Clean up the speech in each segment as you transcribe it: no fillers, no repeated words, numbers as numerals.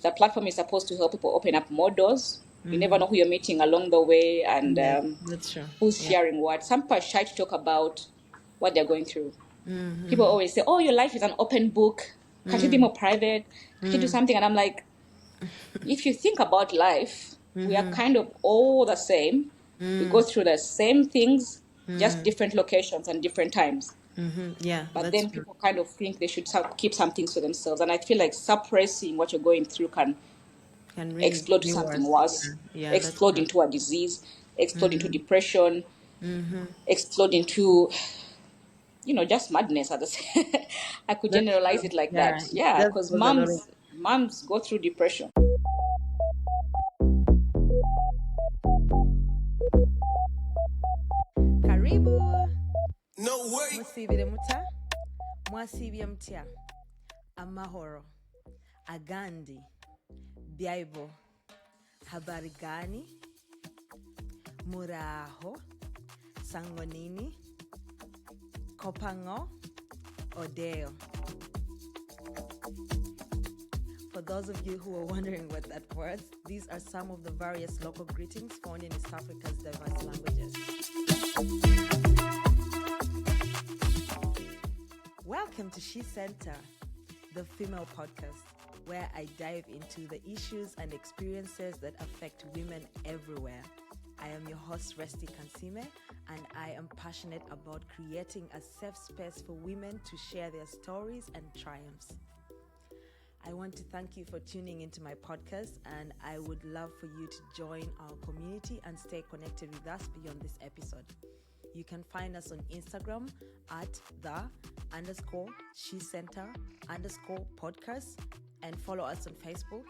The platform is supposed to help people open up more doors. You never know who you're meeting along the way and Yeah, that's true. who's Yeah. sharing what. Some people are shy to talk about what they're going through. People always say, "Oh, your life is an open book. Can't you be more private? Can't you do something?" And I'm like, if you think about life, we are kind of all the same. We go through the same things, just different locations and different times. Yeah, But that's then true. people kind of think they should keep some things to themselves. And I feel like suppressing what you're going through can Can really explode to be something worse. worse, Yeah, yeah, that's explode true. into a disease, explode into depression, explode into, just madness at the same. I could That's generalize true. it like Yeah, that. it Yeah, does because cause a lot of. moms go through depression. Karibu. No way. Musibire muta. Mwasibye mutya. Amahoro. Agandi. Bible. Habari gani? Muraho. Sangonini. Kopango. Odeo. For those of you who are wondering what that was, these are some of the various local greetings found in East Africa's diverse languages. Welcome to She Center, the female podcast, where I dive into the issues and experiences that affect women everywhere. I am your host, Resti Kansime, and I am passionate about creating a safe space for women to share their stories and triumphs. I want to thank you for tuning into my podcast, and I would love for you to join our community and stay connected with us beyond this episode. You can find us on Instagram at _She Center _podcast, and follow us on Facebook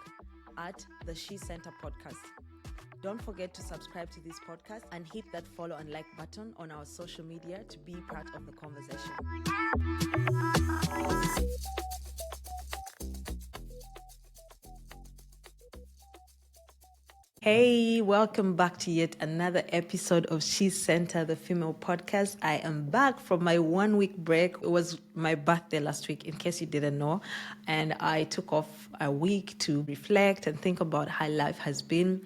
at the She Center Podcast. Don't forget to subscribe to this podcast and hit that follow and like button on our social media to be part of the conversation. Hey, welcome back to yet another episode of She Center, the female podcast. I am back from my 1 week break. It was my birthday last week, in case you didn't know. And I took off a week to reflect and think about how life has been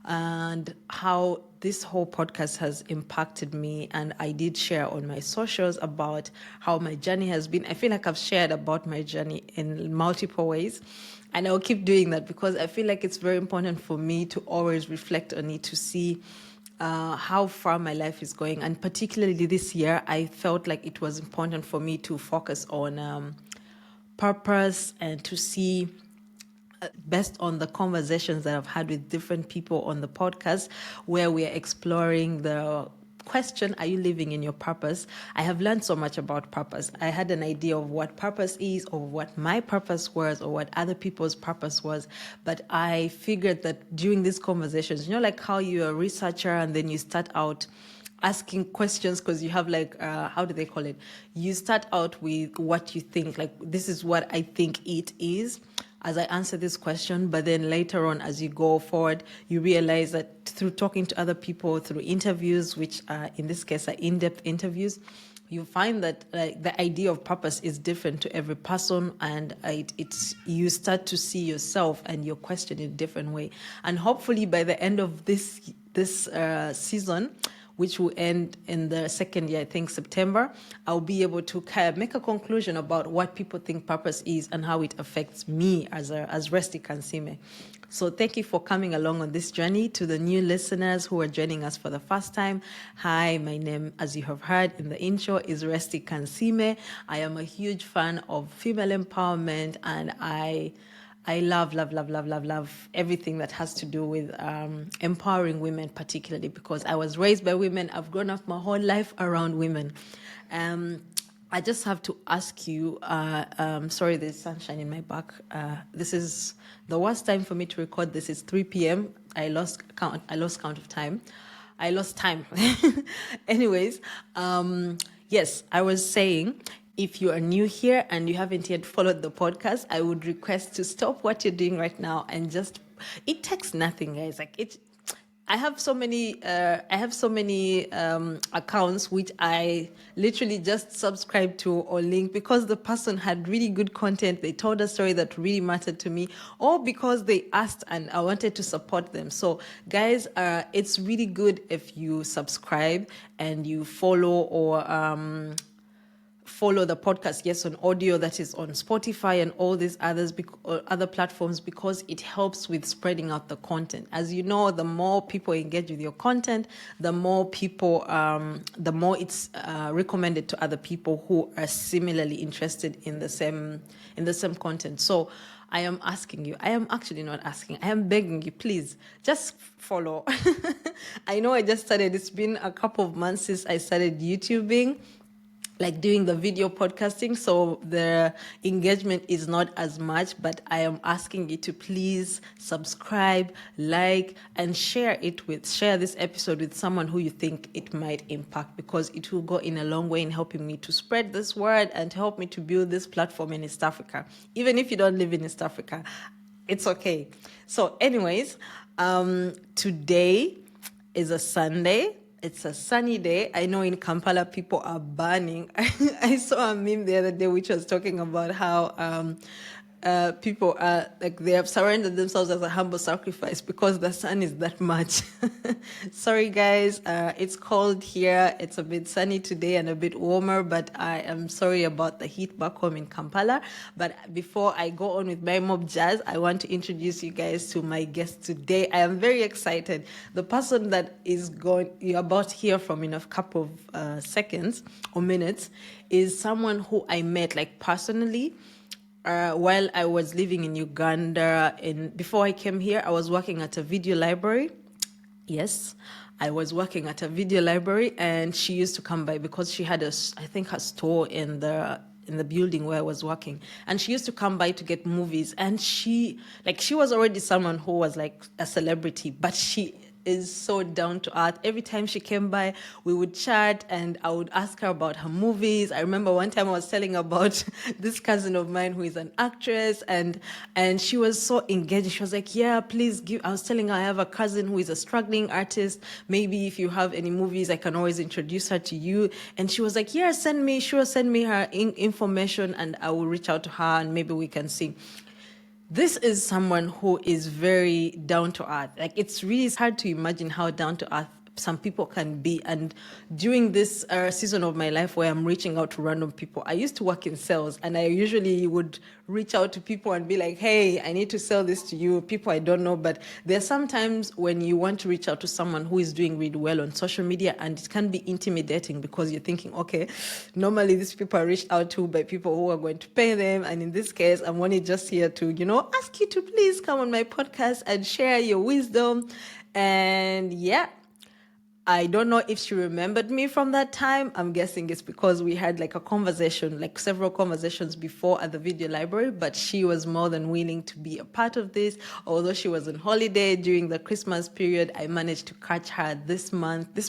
and how this whole podcast has impacted me. And I did share on my socials about how my journey has been. I feel like I've shared about my journey in multiple ways. And I'll keep doing that because I feel like it's very important for me to always reflect on it to see how far my life is going. And particularly this year, I felt like it was important for me to focus on purpose and to see, based on the conversations that I've had with different people on the podcast, where we are exploring the question, are you living in your purpose? I have learned so much about purpose. I had an idea of what purpose is, or what my purpose was, or what other people's purpose was. But I figured that during these conversations, like how you're a researcher and then you start out asking questions because you have how do they call it? You start out with what you think, like this is what I think it is as I answer this question, but then later on, as you go forward, you realize that through talking to other people, through interviews, which in this case are in-depth interviews, you find that the idea of purpose is different to every person, and you start to see yourself and your question in a different way. And hopefully by the end of this season, which will end in the second year, I think September, I'll be able to kind of make a conclusion about what people think purpose is and how it affects me as Resti Kansime. So thank you for coming along on this journey. To the new listeners who are joining us for the first time, hi, my name, as you have heard in the intro, is Resti Kansime. I am a huge fan of female empowerment, and I love everything that has to do with empowering women, particularly because I was raised by women. I've grown up my whole life around women. I just have to ask you, sorry, there's sunshine in my back. This is the worst time for me to record this. It's 3 p.m. I lost count of time. I lost time. Anyways, yes, I was saying, if you are new here and you haven't yet followed the podcast, I would request to stop what you're doing right now and it takes nothing, guys. I have so many accounts which I literally just subscribe to or link because the person had really good content. They told a story that really mattered to me, or because they asked and I wanted to support them. So guys, it's really good if you subscribe and you follow the podcast, yes, on audio, that is on Spotify and all these others, other platforms, because it helps with spreading out the content. As you know, the more people engage with your content, the more it's recommended to other people who are similarly interested in the same content. So I am asking you, I am actually not asking, I am begging you, please just follow. I know I just started, it's been a couple of months since I started YouTubing, like doing the video podcasting, so the engagement is not as much, but I am asking you to please subscribe, like, and share this episode with someone who you think it might impact, because it will go in a long way in helping me to spread this word and to help me to build this platform in East Africa. Even if you don't live in East Africa, it's okay. So anyways, today is a Sunday. It's a sunny day. I know in Kampala people are burning. I saw a meme the other day which was talking about how people are like, they have surrendered themselves as a humble sacrifice because the sun is that much. Sorry guys, it's cold here. It's a bit sunny today and a bit warmer, but I am sorry about the heat back home in Kampala. But before I go on with my mob jazz, I want to introduce you guys to my guest today. I am very excited. The person that you're about to hear from in a couple of seconds or minutes is someone who I met like personally. While I was living in Uganda, before I came here, I was working at a video library. Yes, I was working at a video library, and she used to come by because she had a store in the building where I was working, and she used to come by to get movies. And she was already someone who was like a celebrity, but she is so down to earth. Every time she came by, we would chat and I would ask her about her movies. I remember one time I was telling about this cousin of mine who is an actress, and she was so engaged. She was like, yeah, please give. I was telling her I have a cousin who is a struggling artist. Maybe if you have any movies, I can always introduce her to you. And she was like, yeah, send me her information and I will reach out to her and maybe we can see. This is someone who is very down to earth. Like, it's really hard to imagine how down to earth some people can be. And during this season of my life where I'm reaching out to random people, I used to work in sales, and I usually would reach out to people and be like, hey, I need to sell this to you, people I don't know. But there's sometimes when you want to reach out to someone who is doing really well on social media, and it can be intimidating because you're thinking, okay, normally these people are reached out to by people who are going to pay them. And in this case, I'm only just here to, ask you to please come on my podcast and share your wisdom. And yeah, I don't know if she remembered me from that time. I'm guessing it's because we had like a conversation, like several conversations before at the video library, but she was more than willing to be a part of this. Although she was on holiday during the Christmas period, I managed to catch her this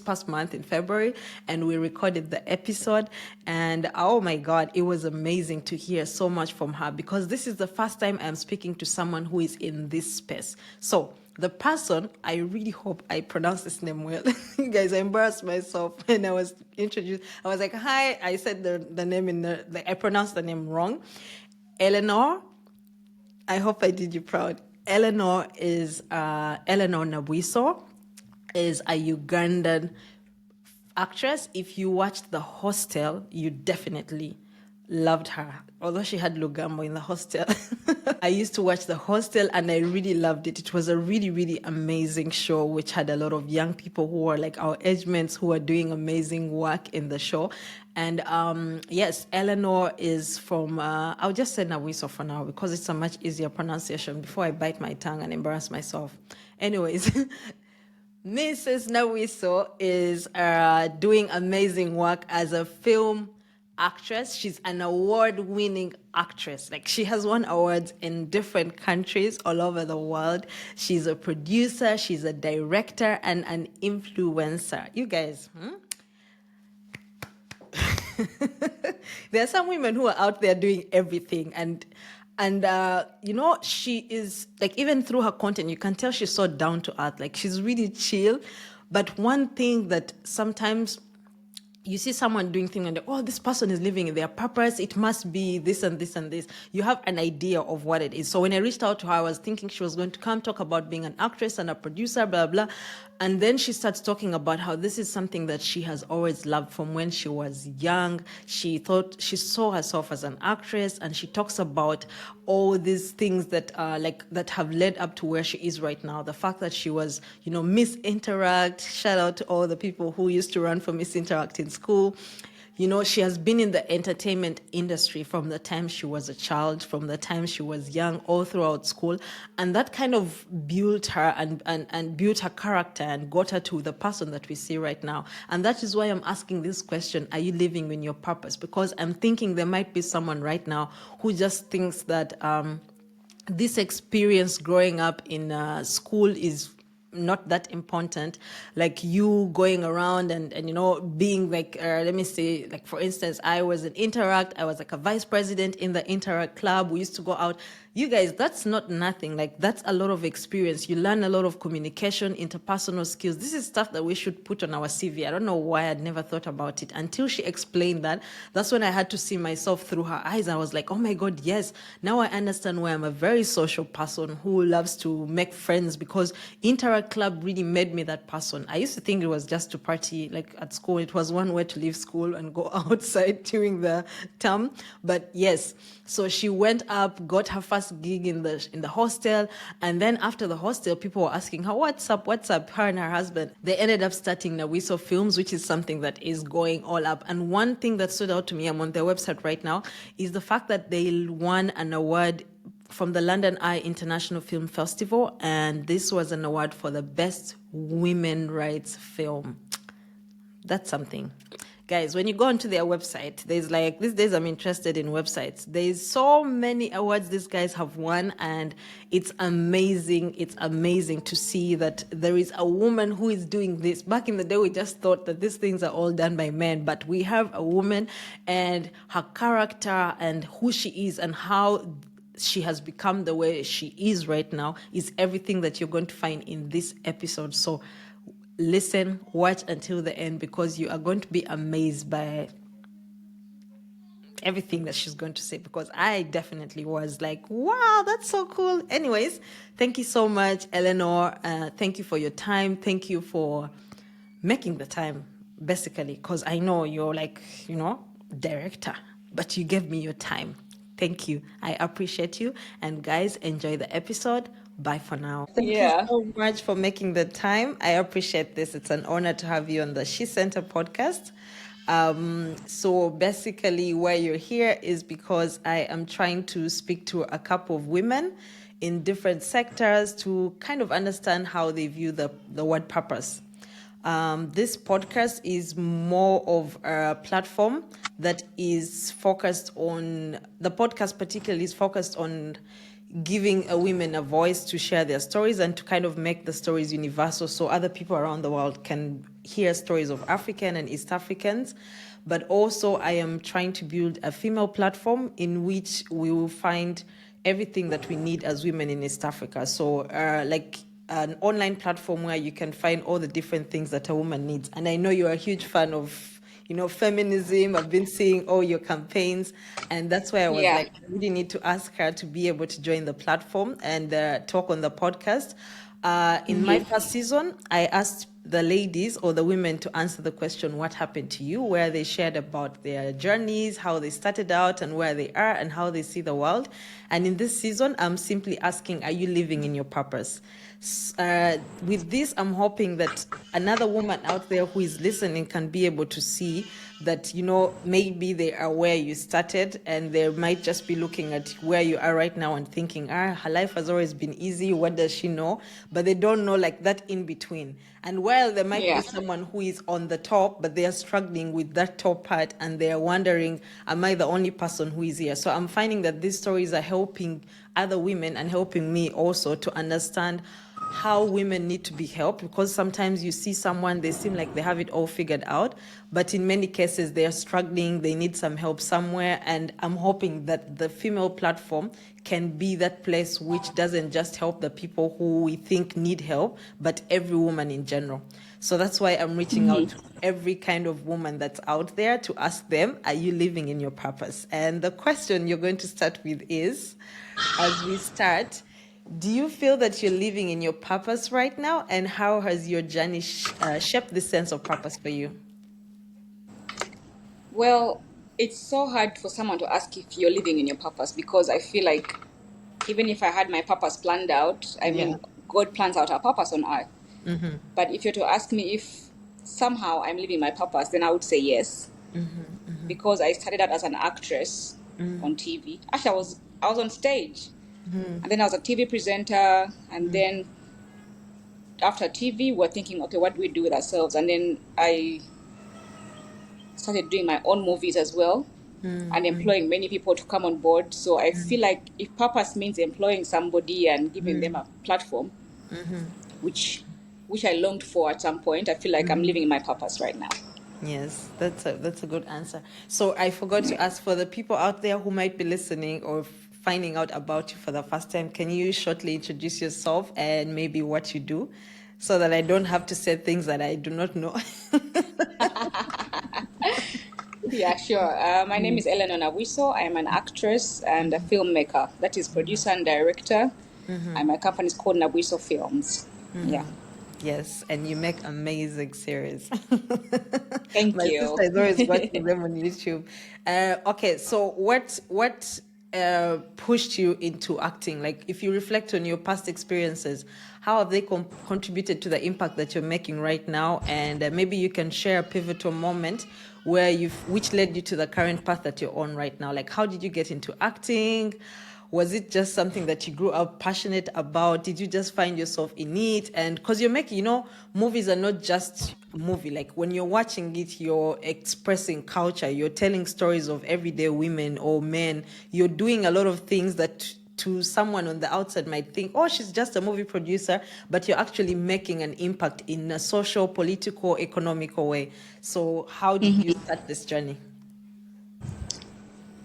past month in February, and we recorded the episode. And oh my God, it was amazing to hear so much from her, because this is the first time I'm speaking to someone who is in this space. So the person, I really hope I pronounced this name well. You guys, I embarrassed myself when I was introduced. I was like, hi. I said the name I pronounced the name wrong. Eleanor, I hope I did you proud. Eleanor Nabwiso is a Ugandan actress. If you watched The Hostel, you definitely loved her, although she had Lugambo in The Hostel. I used to watch The Hostel and I really loved it. It was a really, really amazing show which had a lot of young people who were like our age mates who are doing amazing work in the show. And yes, Eleanor is from, I'll just say Nabwiso for now because it's a much easier pronunciation before I bite my tongue and embarrass myself. Anyways, Mrs. Nabwiso is doing amazing work as a film actress. She's an award-winning actress. Like, she has won awards in different countries all over the world. She's a producer, she's a director, and an influencer. You guys, there are some women who are out there doing everything, and And, she is like, even through her content, you can tell she's so down to earth. Like, she's really chill. But one thing that sometimes you see someone doing things and oh, this person is living in their purpose. It must be this and this and this. You have an idea of what it is. So when I reached out to her, I was thinking she was going to come talk about being an actress and a producer, blah, blah. And then she starts talking about how this is something that she has always loved from when she was young. She thought she saw herself as an actress, and she talks about all these things that that have led up to where she is right now. The fact that she was, Miss Interact. Shout out to all the people who used to run for Miss Interact in school. She has been in the entertainment industry from the time she was a child, from the time she was young, all throughout school. And that kind of built her and built her character and got her to the person that we see right now. And that is why I'm asking this question, are you living in your purpose? Because I'm thinking there might be someone right now who just thinks that this experience growing up in school is not that important, like you going around and being like let me say, like, for instance, I was in Interact. I was like a vice president in the Interact club. We used to go out. You guys, that's not nothing. Like, that's a lot of experience. You learn a lot of communication, interpersonal skills. This is stuff that we should put on our CV. I don't know why I'd never thought about it until she explained that. That's when I had to see myself through her eyes. I was like, oh my God, yes. Now I understand why I'm a very social person who loves to make friends, because Interact club really made me that person. I used to think it was just to party, like at school. It was one way to leave school and go outside during the term. But yes, so she went up, got her first gig in the hostel, and then after the hostel, people were asking her, what's up? Her and her husband, they ended up starting Nabwiso Films, which is something that is going all up. And one thing that stood out to me, I'm on their website right now, is the fact that they won an award from the London Eye International Film Festival, and this was an award for the best women rights film. That's something. Guys, when you go onto their website, there's like, these days I'm interested in websites. There's so many awards these guys have won, and it's amazing. It's amazing to see that there is a woman who is doing this. Back in the day, we just thought that these things are all done by men, but we have a woman, and her character and who she is and how she has become the way she is right now is everything that you're going to find in this episode. So listen, watch until the end, because you are going to be amazed by everything that she's going to say, because I definitely was like, wow, that's so cool. Anyways, thank you so much, Eleanor. Thank you for your time. Thank you for making the time, basically, because I know you're like, director, but you gave me your time. Thank you. I appreciate you. And guys, enjoy the episode. Bye for now. Thank you so much for making the time. I appreciate this. It's an honor to have you on the She Center podcast. So basically why you're here is because I am trying to speak to a couple of women in different sectors to kind of understand how they view the word purpose. This podcast is more of a platform that is focused on, the podcast particularly is focused on giving a women a voice to share their stories and to kind of make the stories universal so other people around the world can hear stories of African and East Africans. But also I am trying to build a female platform in which we will find everything that we need as women in East Africa. So like an online platform where you can find all the different things that a woman needs. And I know you're a huge fan of, feminism. I've been seeing all your campaigns, and that's why I was like, I really need to ask her to be able to join the platform and talk on the podcast. In my first season, I asked the ladies or the women to answer the question, what happened to you, where they shared about their journeys, how they started out and where they are and how they see the world. And in this season, I'm simply asking, are you living in your purpose? With this, I'm hoping that another woman out there who is listening can be able to see that, maybe they are where you started and they might just be looking at where you are right now and thinking, her life has always been easy. What does she know? But they don't know like that in between. And while there might be someone who is on the top, but they are struggling with that top part and they are wondering, am I the only person who is here? So I'm finding that these stories are helping other women and helping me also to understand how women need to be helped, because sometimes you see someone, they seem like they have it all figured out, but in many cases they are struggling, they need some help somewhere. And I'm hoping that the female platform can be that place which doesn't just help the people who we think need help, but every woman in general. So that's why I'm reaching out to every kind of woman that's out there to ask them, are you living in your purpose? And the question you're going to start with is, as we start, do you feel that you're living in your purpose right now? And how has your journey shaped this sense of purpose for you? Well, it's so hard for someone to ask if you're living in your purpose, because I feel like even if I had my purpose planned out, I mean, God plans out our purpose on earth. But if you're to ask me if somehow I'm living my purpose, then I would say yes. Because I started out as an actress on TV. Actually, I was on stage. And then I was a TV presenter. And then after TV, we're thinking, okay, what do we do with ourselves? And then I started doing my own movies as well, and employing many people to come on board. So I feel like if purpose means employing somebody and giving them a platform, which I longed for at some point, I feel like I'm living in my purpose right now. Yes, that's a good answer. So I forgot to ask, for the people out there who might be listening or finding out about you for the first time, can you shortly introduce yourself and maybe what you do, so that I don't have to say things that I do not know? Yeah, sure. My name is Eleanor Nabwiso. I'm an actress and a filmmaker. That is producer and director. And my company is called Nabwiso Films. Yeah. Yes, and you make amazing series. Thank My you. sister is always watching them on YouTube. Okay, so what pushed you into acting? Like, if you reflect on your past experiences, how have they contributed to the impact that you're making right now? And maybe you can share a pivotal moment where which led you to the current path that you're on right now. Like, how did you get into acting? Was it just something that you grew up passionate about? Did you just find yourself in it? And because you're making, movies are not just a movie. Like, when you're watching it, you're expressing culture. You're telling stories of everyday women or men. You're doing a lot of things that to someone on the outside might think, oh, she's just a movie producer, but you're actually making an impact in a social, political, economical way. So how did you start this journey?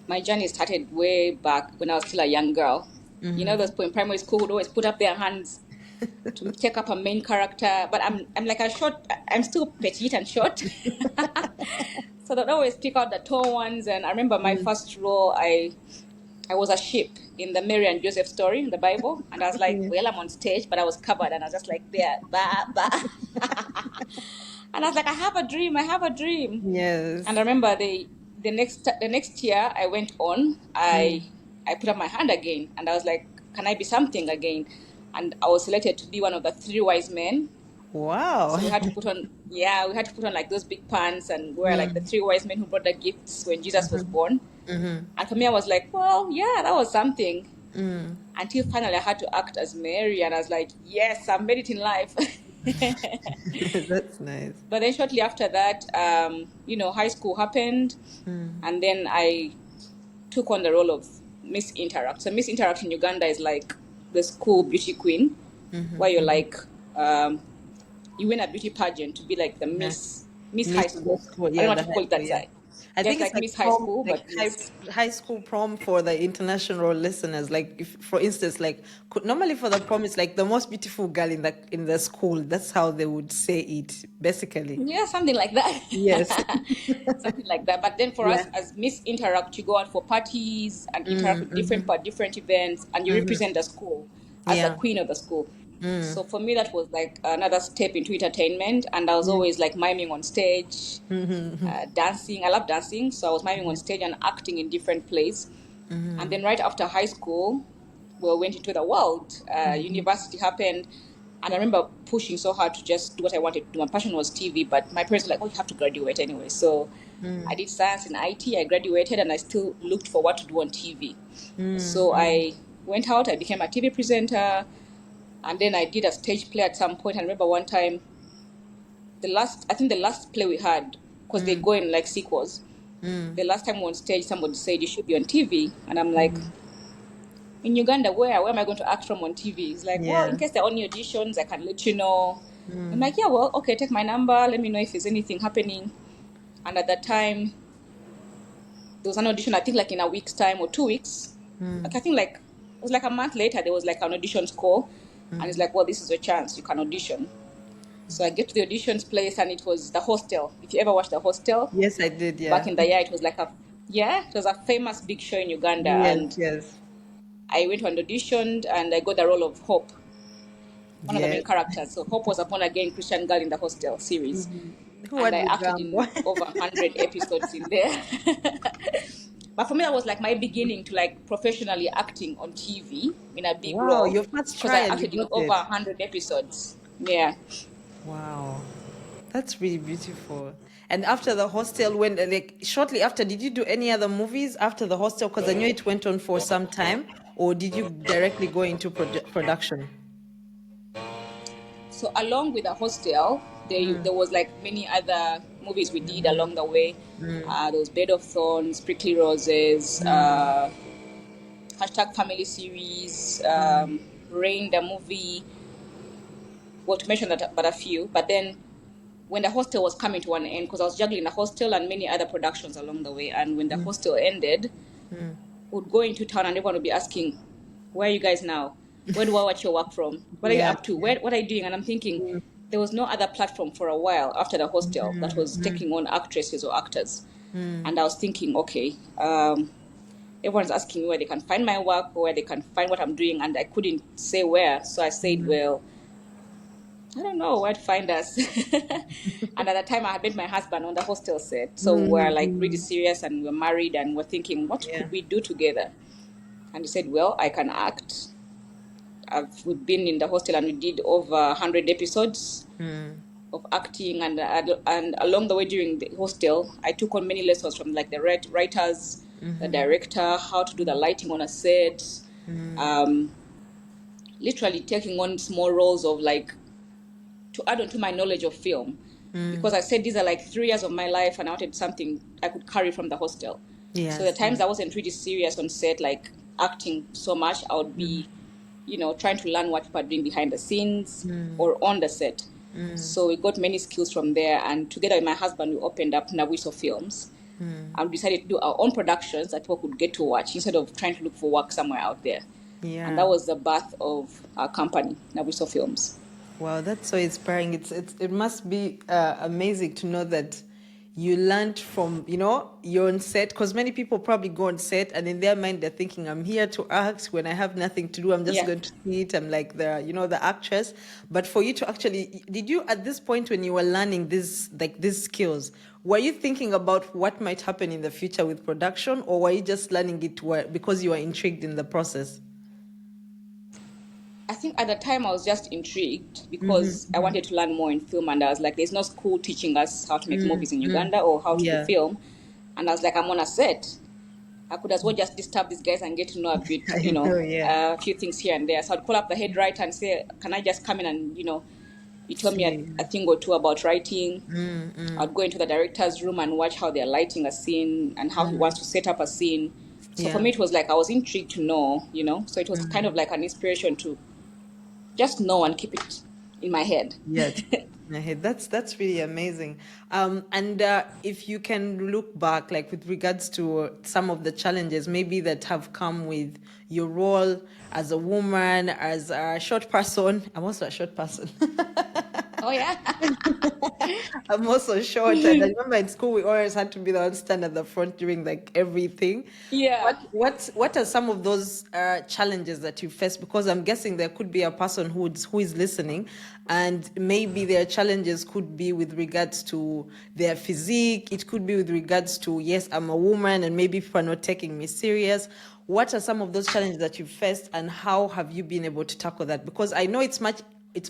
My journey started way back when I was still a young girl. You know, those people in primary school would always put up their hands to take up a main character. But I'm like I'm still petite and short. So they'd always pick out the tall ones. And I remember my first role, I was a sheep in the Mary and Joseph story in the Bible. And I was like, well, I'm on stage, but I was covered. And I was just like, there, bah, bah. And I was like, I have a dream. I have a dream. Yes. And I remember the next year I went on, I put up my hand again, and I was like, can I be something again? And I was selected to be one of the 3 wise men. Wow. So we had to put on like those big pants and wear like the 3 wise men who brought the gifts when Jesus was born. And for me, I was like, well, yeah, that was something. Until finally I had to act as Mary, and I was like, yes, I've made it in life. That's nice. But then shortly after that, high school happened, and then I took on the role of Miss Interact. So Miss Interact in Uganda is like the school beauty queen, where you're like, you win a beauty pageant to be like the Miss High School. I don't know what to call it that side. I think Just it's like Miss High prom, School, like but Miss. high school prom for the international listeners. Like, if, for instance, like normally for the prom, it's like the most beautiful girl in the school. That's how they would say it, basically. Yeah, something like that. Yes. Something like that. But then for us as Miss Interact, you go out for parties and interact with different events, and you represent the school as the queen of the school. So for me, that was like another step into entertainment, and I was always like miming on stage, dancing. I love dancing, so I was miming on stage and acting in different plays. And then right after high school, we went into the world. University happened, and I remember pushing so hard to just do what I wanted to do. My passion was TV, but my parents were like, "Oh, you have to graduate anyway." So I did science in IT. I graduated, and I still looked for what to do on TV. So I went out. I became a TV presenter. And then I did a stage play at some point. I remember one time, the last play we had, because they go in like sequels. The last time we were on stage, somebody said, you should be on TV. And I'm like, in Uganda, where am I going to act from on TV? He's like, well, in Yeah. case there are any auditions, I can let you know. I'm like, yeah, well, okay, take my number. Let me know if there's anything happening. And at that time, there was an audition, I think like in a week's time or 2 weeks. Like I think like, it was like a month later, there was like an auditions call. And it's like, well, this is your chance. You can audition. So I get to the auditions place and it was the Hostel. If you ever watched the Hostel, Yes, I did. back Yeah. in the year, it was like it was a famous big show in Uganda. Yes. And Yes. I went and auditioned and I got the role of Hope, one of the main Yes. characters. So Hope was a born again Christian girl in the Hostel series. Who And had I acted Mugambo? in over 100 episodes in there. But for me, that was like my beginning to like professionally acting on TV in a big Wow, role your first because I try and you acted in got over it. 100 episodes. Yeah. Wow, that's really beautiful. And after the hostel, when like shortly after, did you do any other movies after the hostel? Because I knew it went on for some time, or did you directly go into production? So along with the Hostel, there was like many other movies we did along the way. There was Bed of Thorns, Prickly Roses, hashtag Family Series, Rain the movie. Well, to mention that, but a few. But then when the Hostel was coming to an end, because I was juggling the Hostel and many other productions along the way, and when the Hostel ended, would go into town and everyone would be asking, where are you guys now? Where do I watch your work from? What are you Yeah. up to? What are you doing? And I'm thinking, there was no other platform for a while after the Hostel that was taking on actresses or actors. And I was thinking, okay, everyone's asking me where they can find my work or where they can find what I'm doing, and I couldn't say where. So I said, well, I don't know where to find us. And at the time, I had met my husband on the Hostel set. So we're like really serious and we're married and we're thinking, what Yeah. could we do together? And he said, well, I can act. We've been in the Hostel and we did over 100 episodes of acting. And along the way during the Hostel, I took on many lessons from like the writers, the director, how to do the lighting on a set, literally taking on small roles of like, to add on to my knowledge of film. Because I said these are like 3 years of my life and I wanted something I could carry from the Hostel. So the Yes. times I wasn't really serious on set, like acting so much, I would be, trying to learn what people are doing behind the scenes or on the set. So we got many skills from there. And together with my husband, we opened up Nabwiso Films and we decided to do our own productions that people could get to watch instead of trying to look for work somewhere out there. And Yeah. that was the birth of our company, Nabwiso Films. Wow, that's so inspiring. It must be amazing to know that you learned from your own set, because many people probably go on set and in their mind they're thinking, I'm here to act when I have nothing to do. I'm just Yeah. going to sit. I'm like the actress. But for you to actually, did you at this point when you were learning these skills, were you thinking about what might happen in the future with production, or were you just learning it because you were intrigued in the process? I think at the time I was just intrigued because I wanted to learn more in film, and I was like, there's no school teaching us how to make movies in Uganda or how to do Yeah. film. And I was like, I'm on a set. I could as well just disturb these guys and get to know a bit, I know, yeah. a few things here and there. So I'd call up the head writer and say, can I just come in and, you tell me See. a thing or two about writing. I'd go into the director's room and watch how they're lighting a scene and how he wants to set up a scene. So for Yeah. me, it was like I was intrigued to know, so it was kind of like an inspiration to just know and keep it in my head. Yes. Okay, that's really amazing. And if you can look back, like with regards to some of the challenges maybe that have come with your role as a woman, as a short person. I'm also a short person. Oh yeah. I'm also short, and I remember in school we always had to be the one stand at the front doing like everything. Yeah. What are some of those challenges that you face? Because I'm guessing there could be a person who is listening, and maybe their challenges could be with regards to their physique. It could be with regards to, yes, I'm a woman, and maybe people are not taking me serious. What are some of those challenges that you faced, and how have you been able to tackle that? Because I know it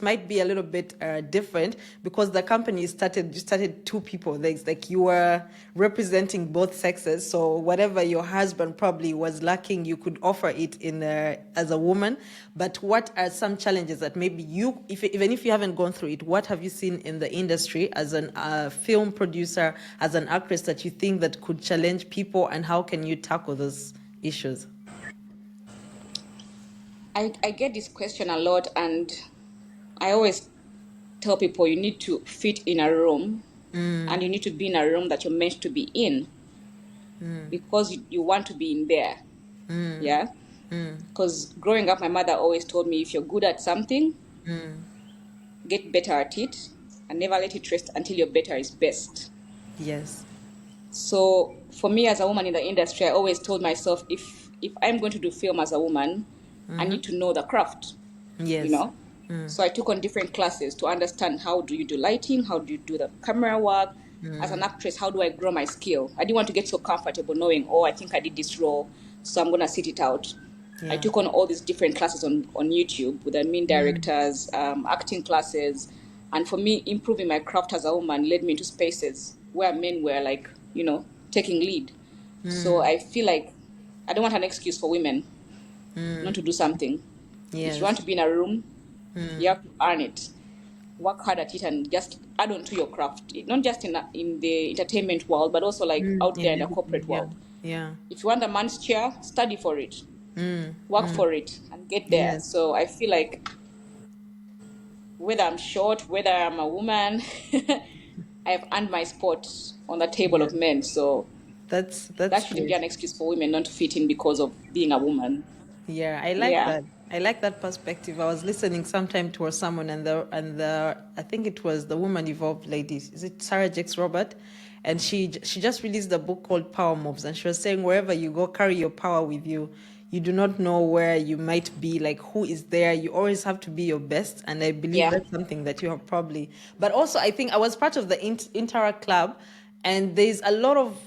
might be a little bit different, because the company you started two people. There's like you were representing both sexes. So whatever your husband probably was lacking, you could offer it as a woman. But what are some challenges that maybe even if you haven't gone through it, what have you seen in the industry as a film producer, as an actress, that you think that could challenge people, and how can you tackle those issues? I get this question a lot, and I always tell people you need to fit in a room, and you need to be in a room that you're meant to be in, because you want to be in there. Yeah. Because growing up, my mother always told me, if you're good at something, get better at it, and never let it rest until your better is best. Yes. So for me as a woman in the industry, I always told myself, if I'm going to do film as a woman, I need to know the craft, you Yes. know. So I took on different classes to understand, how do you do lighting, how do you do the camera work. As an actress, how do I grow my skill? I didn't want to get so comfortable knowing, oh, I think I did this role, so I'm going to sit it out. I Yeah. took on all these different classes on YouTube with the main directors, acting classes. And for me, improving my craft as a woman led me into spaces where men were like, taking lead. So I feel like I don't want an excuse for women not to do something. If you want to Yes. be in a room, you have to earn it. Work hard at it and just add on to your craft. Not just in the entertainment world, but also like out there In in the everything. corporate Yeah. world. Yeah. If you want a man's chair, study for it, work for it, and get there. Yes. So I feel like whether I'm short, whether I'm a woman, I've earned my spot on the table Yeah. of men. So That's that shouldn't be great. an excuse for women not to fit in because of being a woman. Yeah, I like Yeah. that. I like that perspective. I was listening sometime to someone, and the I think it was the woman evolved ladies. Is it Sarah Jakes Robert? And she just released a book called Power Moves, and she was saying wherever you go, carry your power with you. You do not know where you might be, like who is there. You always have to be your best, and I believe Yeah. that's something that you have probably. But also, I think I was part of the Interact Club, and there's a lot of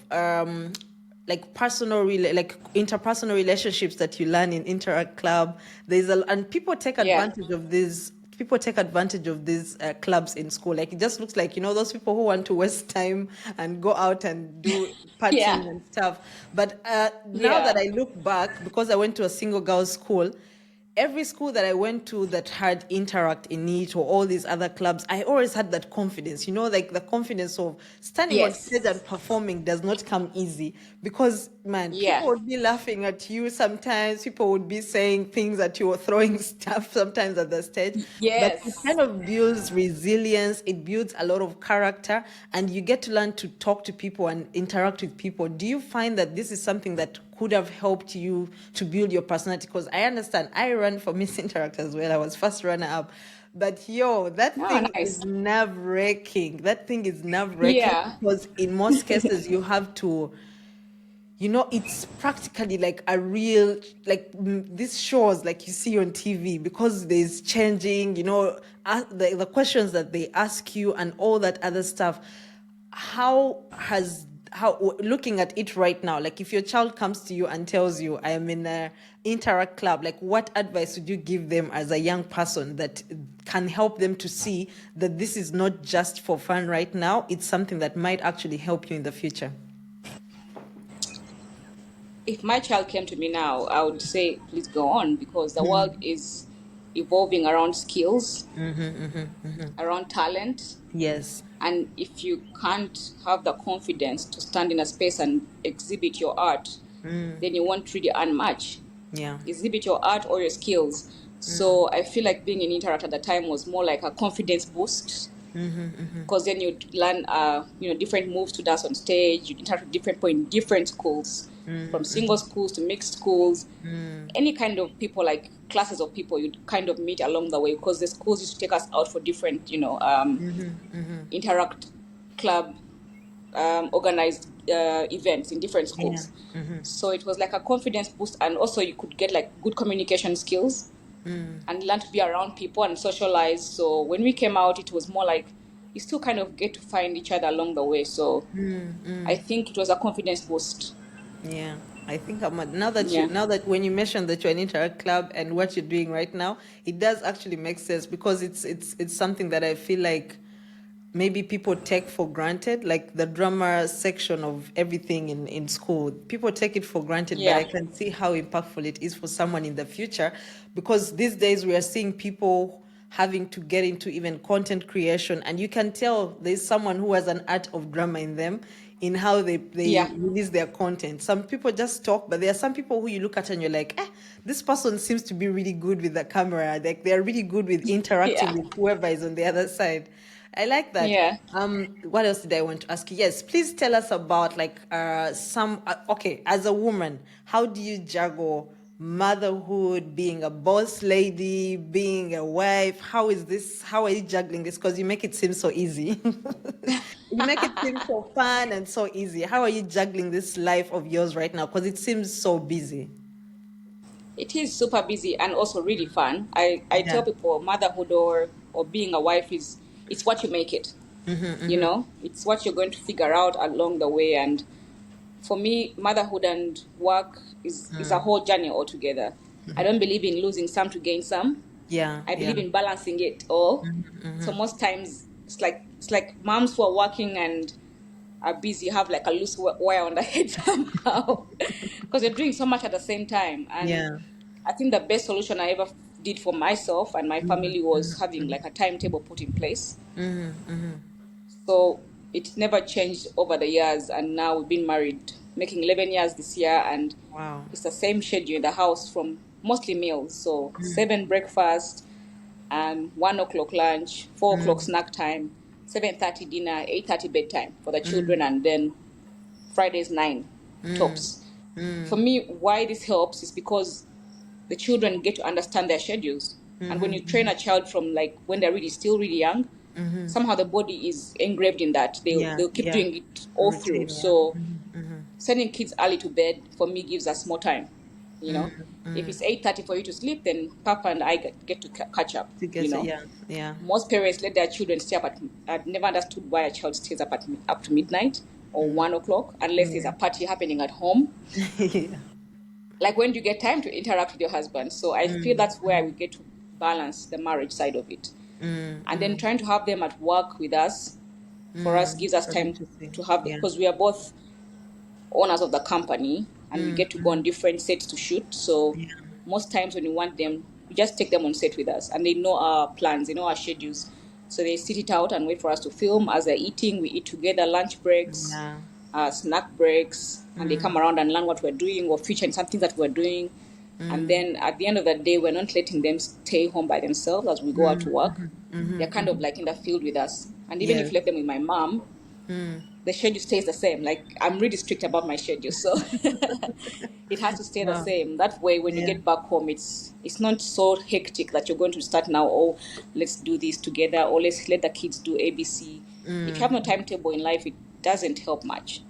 like like interpersonal relationships that you learn in Interact Club. And people take Yeah. advantage of these. People take advantage of these clubs in school. Like it just looks like, those people who want to waste time and go out and do Yeah. partying and stuff. But now that Yeah. I look back, because I went to a single girls school, every school that I went to that had Interact in it or all these other clubs, I always had that confidence, like the confidence of standing on stage Yes. and performing does not come easy because, man, people Yeah. would be laughing at you sometimes, people would be saying things that you were throwing stuff sometimes at the stage. But it kind Yes. of builds resilience, it builds a lot of character, and you get to learn to talk to people and interact with people. Do you find that this is something that could have helped you to build your personality? Because I understand I ran for Miss Interact as well. I was first runner up. But that Oh, thing is nice. nerve wracking. That thing is nerve wracking Yeah. because in most cases you have to, it's practically like a real, like these shows like you see on TV, because there's changing, the questions that they ask you and all that other stuff. How looking at it right now, like if your child comes to you and tells you, I am in a Interact Club, like what advice would you give them as a young person that can help them to see that this is not just for fun right now, it's something that might actually help you in the future? If my child came to me now, I would say, please go on, because the world is evolving around skills, around talent. Yes. And if you can't have the confidence to stand in a space and exhibit your art, then you won't really earn much. Yeah. Exhibit your art or your skills. So I feel like being in Interact at the time was more like a confidence boost, because then you'd learn different moves to dance on stage. You'd interact with different people in different schools, from single schools to mixed schools, any kind of people, like classes of people you'd kind of meet along the way, because the schools used to take us out for different Interact Club organized events in different Yeah. schools. So it was like a confidence boost, and also you could get like good communication skills and learn to be around people and socialize. So when we came out, it was more like you still kind of get to find each other along the way. So I think it was a confidence boost. Yeah, I think Yeah. now that when you mentioned that you're an Interact Club and what you're doing right now, it does actually make sense, because it's something that I feel like maybe people take for granted, like the drama section of everything in school. People take it for granted, but I Yeah. can see how impactful it is for someone in the future, because these days we are seeing people having to get into even content creation, and you can tell there's someone who has an art of drama in them in how they Yeah. release their content. Some people just talk, but there are some people who you look at and you're like, this person seems to be really good with the camera. Like they're really good with interacting Yeah. with whoever is on the other side. I like that. Yeah. What else did I want to ask you? Yes, please tell us about like okay, as a woman, how do you juggle motherhood, being a boss lady, being a wife? How are you juggling this? Because you make it seem so easy. You make it seem so fun and so easy. How are you juggling this life of yours right now? Because it seems so busy. It is super busy and also really fun. I Yeah. tell people motherhood or being a wife is it's what you make it. You know, it's what you're going to figure out along the way. And for me, motherhood and work is a whole journey altogether. I don't believe in losing some to gain some. Yeah. I Yeah. believe in balancing it all. So most times it's like moms who are working and are busy have like a loose wire on the head somehow because you're doing so much at the same time. And Yeah. I think the best solution I ever did for myself and my family was having like a timetable put in place. So it never changed over the years, and now we've been married, making 11 years this year, and Wow. it's the same schedule in the house from mostly meals. So 7 breakfast and 1 o'clock lunch, 4 o'clock snack time, 7:30 dinner, 8:30 bedtime for the children, and then Fridays 9 tops. For me, why this helps is because the children get to understand their schedules. And when you train a child from like when they're really still really young, somehow the body is engraved in that. Yeah. They'll keep Yeah. doing it all through. Routine. Yeah. So sending kids early to bed for me gives us more time. You know, if it's 8:30 for you to sleep, then Papa and I get to catch up. You Together. know, Yeah. Yeah. most parents let their children stay up at. I've never understood why a child stays up to midnight or 1 o'clock unless there's a party happening at home. Yeah. Like when do you get time to interact with your husband? So I feel that's where we get to balance the marriage side of it. And then trying to have them at work with us for us gives us For them time to see. to have, Yeah. because we are both owners of the company and we get to go on different sets to shoot. So Yeah. most times when we want them, we just take them on set with us and they know our plans, they know our schedules. So they sit it out and wait for us to film. As they're eating, we eat together, lunch breaks, Yeah. snack breaks, and they come around and learn what we're doing or feature in some things that we're doing. And then at the end of the day, we're not letting them stay home by themselves as we go out to work. They're kind of like in the field with us. And even if Yes. you left them with my mom, the schedule stays the same. Like I'm really strict about my schedule, so it has to stay the Wow. same. That way, when you Yeah. get back home, it's not so hectic that you're going to start now. Oh, let's do this together, or let's let the kids do ABC. If you have no timetable in life, it doesn't help much.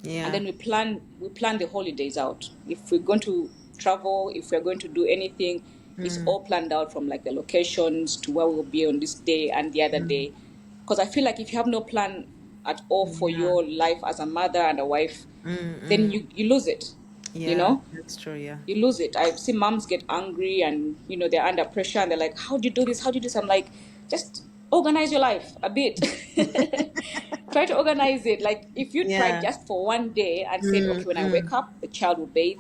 And Yeah. then we plan the holidays out. If we're going to travel, if we're going to do anything, it's all planned out from like the locations to where we'll be on this day and the other day. Because I feel like if you have no plan at all for Yeah. your life as a mother and a wife, then you lose it. You Yeah. know, That's true. Yeah. you lose it. I see moms get angry and they're under pressure and they're like, "How do you do this? How do you do this?" I'm like, just organize your life a bit. Try to organize it. Like if you tried Yeah. just for one day and said, "Okay, when I wake up, the child will bathe,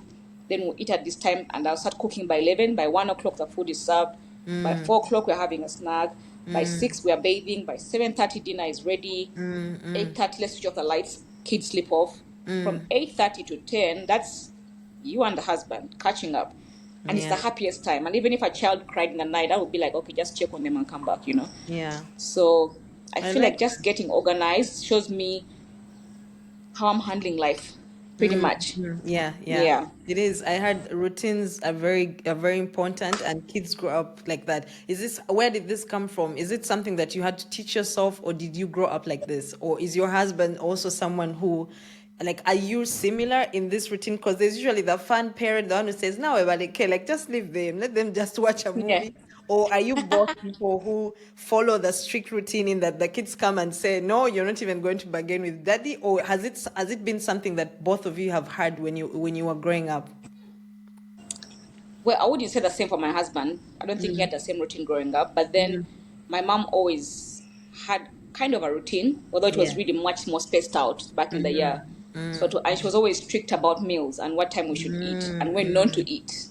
then we'll eat at this time, and I'll start cooking by 11. By 1 o'clock, the food is served. By 4 o'clock, we're having a snack. By 6, we are bathing. By 7:30, dinner is ready. 8:30, let's switch off the lights. Kids sleep off. From 8:30 to 10, that's you and the husband catching up." And it's the Yeah. happiest time. And even if a child cried in the night, I would be like, "Okay, just check on them and come back. Yeah. So I I feel like like just getting organized shows me how I'm handling life, pretty much. Yeah, yeah. Yeah. It is. I heard routines are very important and kids grow up like that. Where did this come from? Is it something that you had to teach yourself or did you grow up like this? Or is your husband also someone who like are you similar in this routine? Because there's usually the fun parent, the one who says, no, everybody okay, like just leave them, let them just watch a Yeah. movie. Or are you both people who follow the strict routine in that the kids come and say, no, you're not even going to bargain with daddy? Or has it been something that both of you have had when you were growing up? Well, I wouldn't say the same for my husband. I don't think he had the same routine growing up. But then my mom always had kind of a routine, although it was Yeah. really much more spaced out back in the year. And she was always strict about meals and what time we should eat and when not to eat,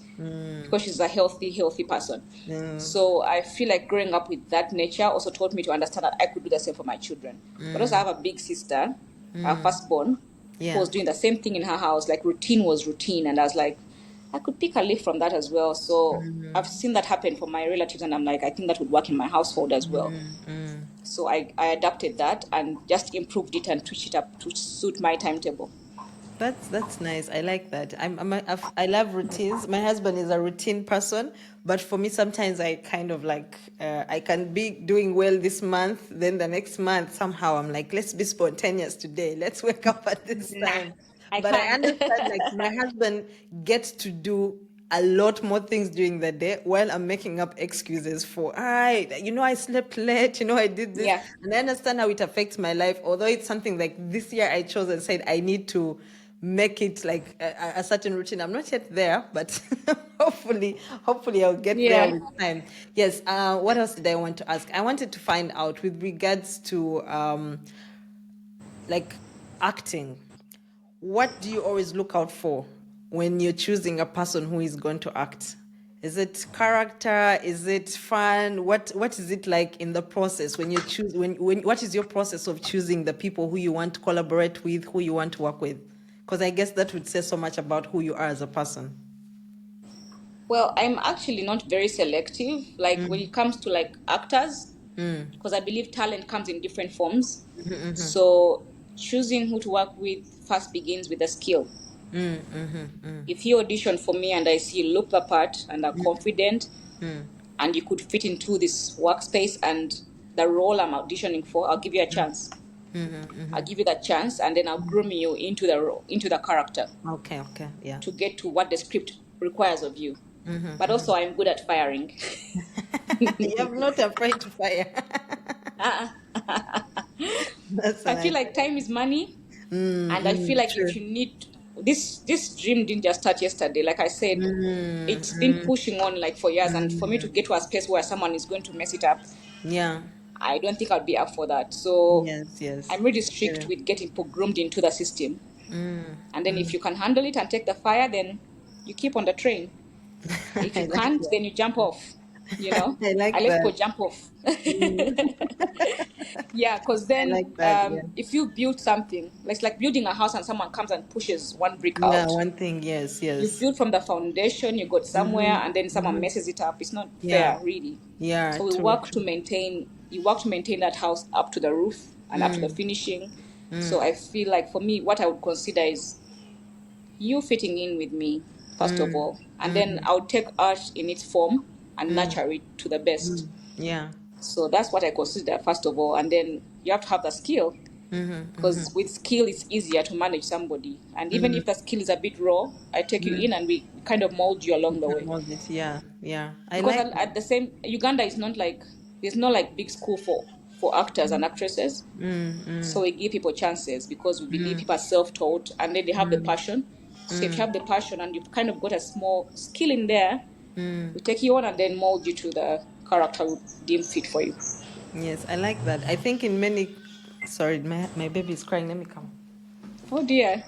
because she's a healthy person. So I feel like growing up with that nature also taught me to understand that I could do the same for my children. But also I have a big sister, our firstborn. who was doing the same thing in her house. Like routine was routine. And I was like, I could pick a leaf from that as well. So I've seen that happen for my relatives, and I'm like, I think that would work in my household as well. So I adapted that and just improved it and twitched it up to suit my timetable. That's nice. I like that. I love routines. My husband is a routine person, but for me, sometimes I kind of like I can be doing well this month, then the next month somehow I'm like, let's be spontaneous today. Let's wake up at this Nah, time. I But I can't. understand like my husband gets to do a lot more things during the day while I'm making up excuses for, I slept late, I did this. Yeah. And I understand how it affects my life. Although it's something like this year I chose and said I need to make it like a certain routine. I'm not yet there, but hopefully I'll get there Yeah. with time. Yes. What else did I want to ask? I wanted to find out with regards to like acting. What do you always look out for when you're choosing a person who is going to act? Is it character? Is it fun? What is it like in the process when you choose when what is your process of choosing the people who you want to collaborate with, who you want to work with? Because I guess that would say so much about who you are as a person. Well, I'm actually not very selective. Like when it comes to like actors, because I believe talent comes in different forms. So choosing who to work with first begins with the skill. If you audition for me and I see you look the part and are confident and you could fit into this workspace and the role I'm auditioning for, I'll give you a chance. I'll give you that chance, and then I'll groom you into the role, into the character, Okay, yeah. to get to what the script requires of you. But also, I'm good at firing. You're not afraid to fire. That's I feel nice. like time is money, and I feel like if True. you need this dream didn't just start yesterday. Like I said, it's been pushing on like for years, and for me to get to a space where someone is going to mess it up, Yeah. I don't think I'd be up for that. So Yes. I'm really strict Yeah. with getting groomed into the system. And then if you can handle it and take the fire, then you keep on the train. If I you like can't, that. then you jump off. You know, I I like let that. people jump off. Yeah, because I then like that. Yeah. if you build something, like building a house and someone comes and pushes one brick Yeah. out, One thing. you've Yes. built from the foundation, you got somewhere, and then someone messes it up. It's not Yeah. fair, really. Yeah. So we True. work to maintain. You work to maintain that house up to the roof and up to the finishing. So I feel like for me, what I would consider is you fitting in with me first of all, and then I would take art in its form and nurture it to the best. Yeah. So that's what I consider first of all, and then you have to have the skill, because with skill it's easier to manage somebody. And even if the skill is a bit raw, I take you in and we kind of mold you along the way. Was it? Yeah. Yeah. I Because like at the same, Uganda is not like, there's no like big school for actors and actresses. So we give people chances because we believe people are self-taught and then they have the passion. So if you have the passion and you've kind of got a small skill in there, we take you on and then mold you to the character we deem fit for you. Yes, I like that. I think in many. Sorry, my baby is crying. Let me come. Oh dear.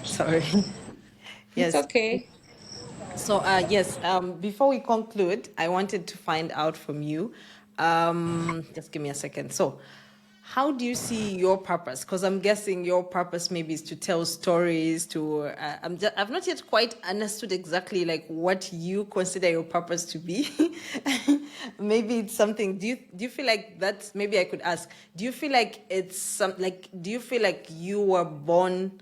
Sorry. It's Yes. okay. So, yes, before we conclude, I wanted to find out from you. Just give me a second. So, how do you see your purpose? Because I'm guessing your purpose maybe is to tell stories. I've not yet quite understood exactly like what you consider your purpose to be. Maybe it's something. Do you feel like that's? Maybe I could ask. Do you feel like it's some like? Do you feel like you were born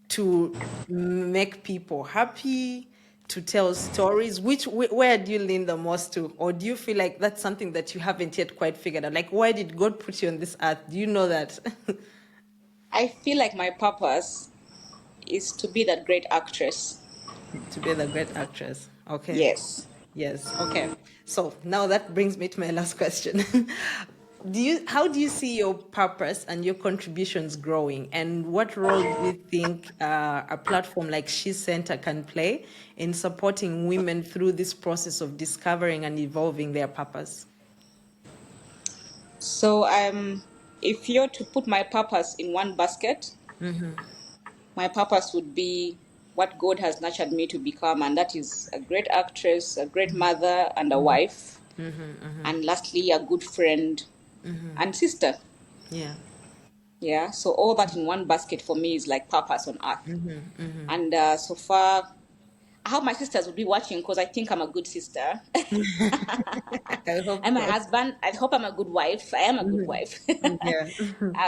to make people happy, to tell stories? Where do you lean the most to? Or do you feel like that's something that you haven't yet quite figured out? Like, why did God put you on this earth? Do you know that? I feel like my purpose is to be that great actress. To be the great actress. Okay. Yes. Yes. Okay. So now that brings me to my last question. How do you see your purpose and your contributions growing, and what role do you think a platform like She Center can play in supporting women through this process of discovering and evolving their purpose? So if you're to put my purpose in one basket, my purpose would be what God has nurtured me to become, and that is a great actress, a great mother, and a wife, and lastly, a good friend and sister. Yeah. Yeah, so all that in one basket for me is like purpose on earth. And so far, I hope my sisters will be watching because I think I'm a good sister. I hope And my so. husband, I hope I'm a good wife. I am a good wife. Yeah.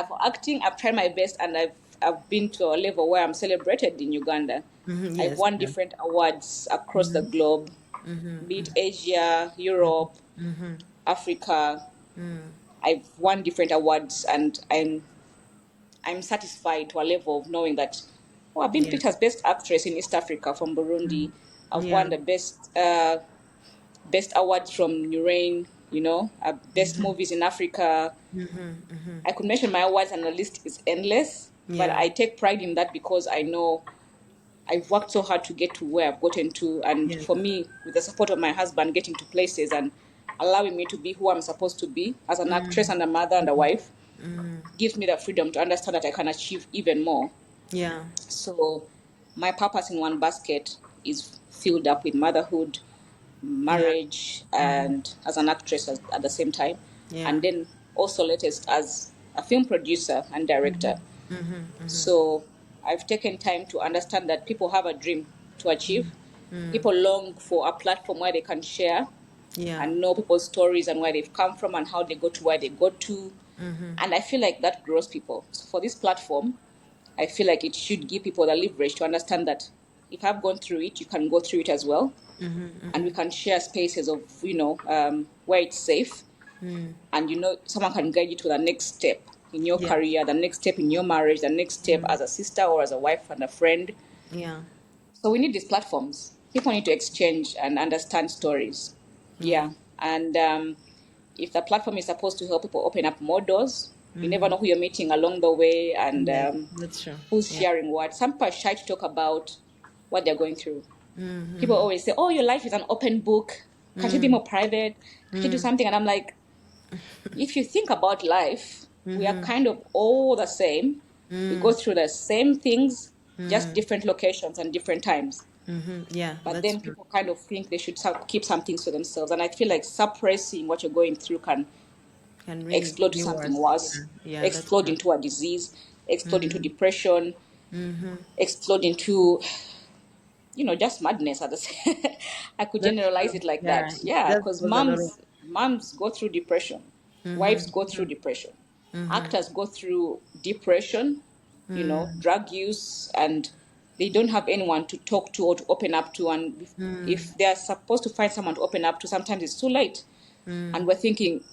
For acting, I've tried my best, and I've been to a level where I'm celebrated in Uganda. I've Yes. won Yeah. different awards across the globe, be it Asia, Europe, Africa. I've won different awards, and I'm satisfied to a level of knowing that, oh, I've been Yeah. picked as best actress in East Africa from Burundi. I've Yeah. won the best awards from Nurain, best movies in Africa. I could mention my awards, and the list is endless. But Yeah. I take pride in that because I know I've worked so hard to get to where I've gotten to. And Yeah. for me, with the support of my husband, getting to places and allowing me to be who I'm supposed to be as an actress and a mother and a wife gives me the freedom to understand that I can achieve even more. Yeah. So my purpose in one basket is filled up with motherhood, Yeah. marriage, and as an actress at the same time. Yeah. And then also latest as a film producer and director. So I've taken time to understand that people have a dream to achieve. People long for a platform where they can share Yeah. and know people's stories and where they've come from and how they got to where they got to. And I feel like that grows people. So for this platform, I feel like it should give people the leverage to understand that if I've gone through it, you can go through it as well. And we can share spaces of, where it's safe. And, someone can guide you to the next step in your Yeah. career, the next step in your marriage, the next step as a sister or as a wife and a friend. Yeah. So we need these platforms. People need to exchange and understand stories. Yeah. Yeah. And if the platform is supposed to help people open up more doors, you never know who you're meeting along the way and Yes, that's true. who's Yeah. sharing what. Some people are shy to talk about what they're going through. People always say, oh, your life is an open book. Can't you be more private? Can't you do something? And I'm like, if you think about life, we are kind of all the same. We go through the same things, just different locations and different times. Yeah, But that's then true. people kind of think they should keep some things to themselves. And I feel like suppressing what you're going through can Can really explode to be something worse. worse, Yeah. Yeah, that's explode true. into a disease, explode into depression, explode into, just madness at the same. I could That's generalize true. it like Yeah, that. it Yeah, does because cause a lot of. moms go through depression, wives go through depression, actors go through depression, drug use, and they don't have anyone to talk to or to open up to. And if they're supposed to find someone to open up to, sometimes it's too late. And we're thinking,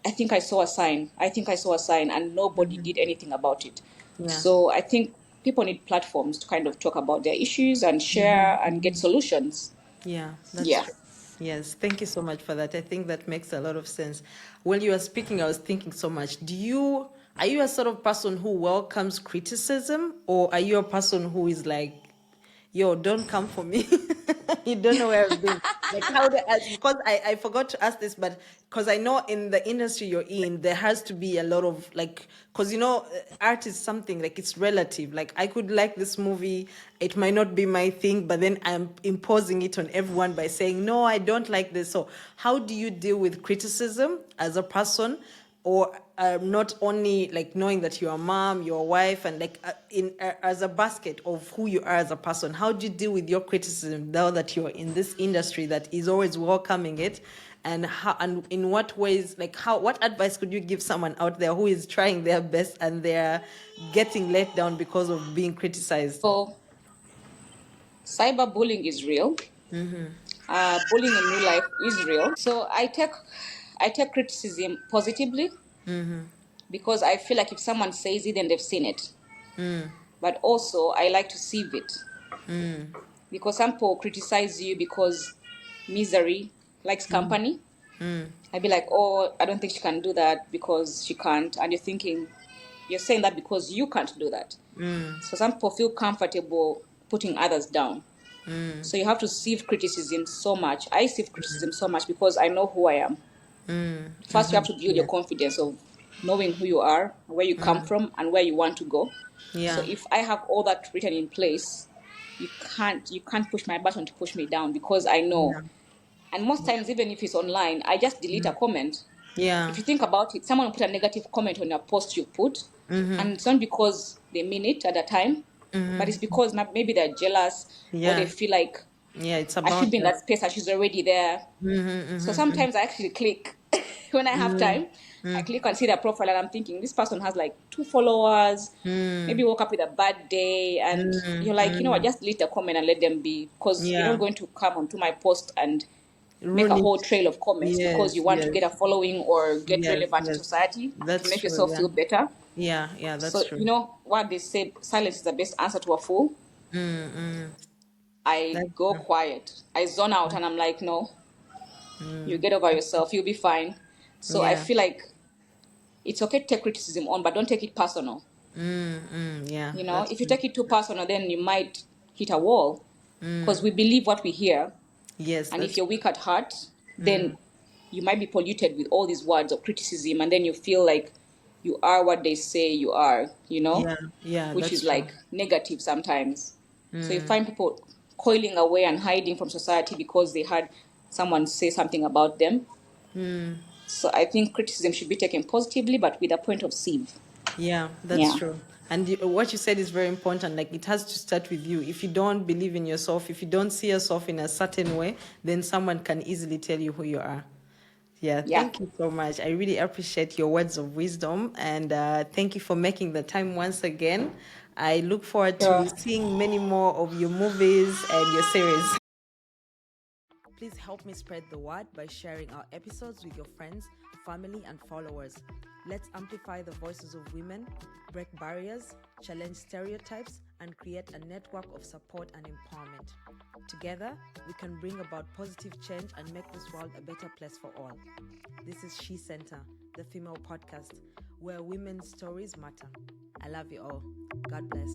I think I saw a sign. I think I saw a sign, and nobody did anything about it. Yeah. So I think people need platforms to kind of talk about their issues and share and get solutions. Yeah, that's Yeah. true. Yes, thank you so much for that. I think that makes a lot of sense. While you were speaking, I was thinking so much. Are you a sort of person who welcomes criticism, or are you a person who is like, yo, don't come for me? You don't know where I've been. Like how the because I forgot to ask this, but because I know in the industry you're in, there has to be a lot of like, because art is something like it's relative. Like I could like this movie, it might not be my thing, but then I'm imposing it on everyone by saying, no, I don't like this. So how do you deal with criticism as a person? Or not only like knowing that you're a mom, you're a wife, and like as a basket of who you are as a person, how do you deal with your criticism now that you're in this industry that is always welcoming it, and how and in what ways, like what advice could you give someone out there who is trying their best and they're getting let down because of being criticized? So cyberbullying is real. Bullying in real life is real. So I take criticism positively because I feel like if someone says it, then they've seen it. But also I like to sieve it because some people criticize you because misery likes company. I'd be like, oh, I don't think she can do that because she can't. And you're saying that because you can't do that. So some people feel comfortable putting others down. So you have to sieve criticism so much. I sieve criticism so much because I know who I am. First, you have to build your Yes. confidence of knowing who you are, where you come from, and where you want to go. So Yeah. if I have all that written in place, you can't push my button to push me down because I know. Yeah. And most times, even if it's online, I just delete a comment. Yeah. If you think about it, someone will put a negative comment on a post you put, and it's not because they mean it at the time, but it's because maybe they're jealous or they Yeah. feel like Yeah. It's I should about be in them. that space and she's already there. So sometimes I actually click when I have time. I click and see their profile and I'm thinking this person has like 2 followers, maybe woke up with a bad day, and you're like, you know what, just delete the comment and let them be because you're not Yeah. going to come onto my post and make a Ruin whole it. trail of comments because you Yes. want to Yes. get a following or get Yes. relevant in Yes. society to That's make true. yourself Yeah. feel better. Yeah. Yeah. So That's true. you know what they say, silence is the best answer to a fool. I That's go true. quiet. I zone out and I'm like, no, you get over yourself, you'll be fine. So I Yeah. feel like it's okay to take criticism on, but don't take it personal. Yeah. You know, That's if you true. take it too personal, then you might hit a wall because we believe what we hear. Yes. And if That's you're weak at heart, then you might be polluted with all these words of criticism, and then you feel like you are what they say you are, yeah. Yeah. which That's is true. like negative sometimes. So you find people coiling away and hiding from society because they had someone say something about them. So I think criticism should be taken positively, but with a point of sieve. Yeah, that's Yeah. true. And what you said is very important. Like, it has to start with you. If you don't believe in yourself, if you don't see yourself in a certain way, then someone can easily tell you who you are. Yeah, Yeah. thank you so much. I really appreciate your words of wisdom, and thank you for making the time once again. I look forward to Sure. seeing many more of your movies and your series. Please help me spread the word by sharing our episodes with your friends, family, and followers. Let's amplify the voices of women, break barriers, challenge stereotypes, and create a network of support and empowerment. Together, we can bring about positive change and make this world a better place for all. This is She Center, the female podcast, where women's stories matter. I love you all. God bless.